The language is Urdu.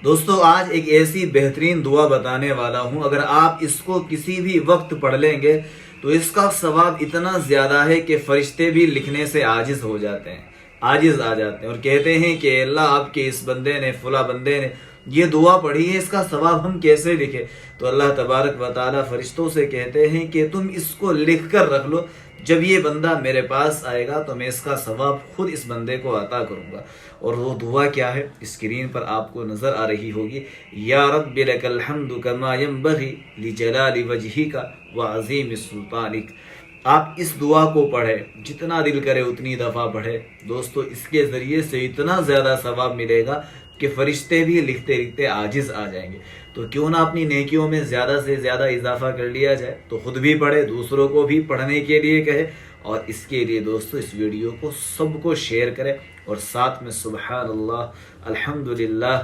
دوستو آج ایک ایسی بہترین دعا بتانے والا ہوں، اگر آپ اس کو کسی بھی وقت پڑھ لیں گے تو اس کا ثواب اتنا زیادہ ہے کہ فرشتے بھی لکھنے سے عاجز ہو جاتے ہیں، عاجز آ جاتے ہیں اور کہتے ہیں کہ اللہ آپ کے اس بندے نے، فلاں بندے نے یہ دعا پڑھی ہے، اس کا ثواب ہم کیسے لکھیں؟ تو اللہ تبارک و تعالیٰ فرشتوں سے کہتے ہیں کہ تم اس کو لکھ کر رکھ لو، جب یہ بندہ میرے پاس آئے گا تو میں اس کا ثواب خود اس بندے کو عطا کروں گا۔ اور وہ دعا کیا ہے؟ اسکرین پر آپ کو نظر آ رہی ہوگی، یا رب لک الحمد کما ینبغی لجلال وجہک وعظیم سلطانک۔ آپ اس دعا کو پڑھیں، جتنا دل کرے اتنی دفعہ پڑھیں دوستو، اس کے ذریعے سے اتنا زیادہ ثواب ملے گا کہ فرشتے بھی لکھتے لکھتے عاجز آ جائیں گے۔ تو کیوں نہ اپنی نیکیوں میں زیادہ سے زیادہ اضافہ کر لیا جائے، تو خود بھی پڑھے، دوسروں کو بھی پڑھنے کے لیے کہے، اور اس کے لیے دوستو اس ویڈیو کو سب کو شیئر کریں اور ساتھ میں سبحان اللہ، الحمدللہ،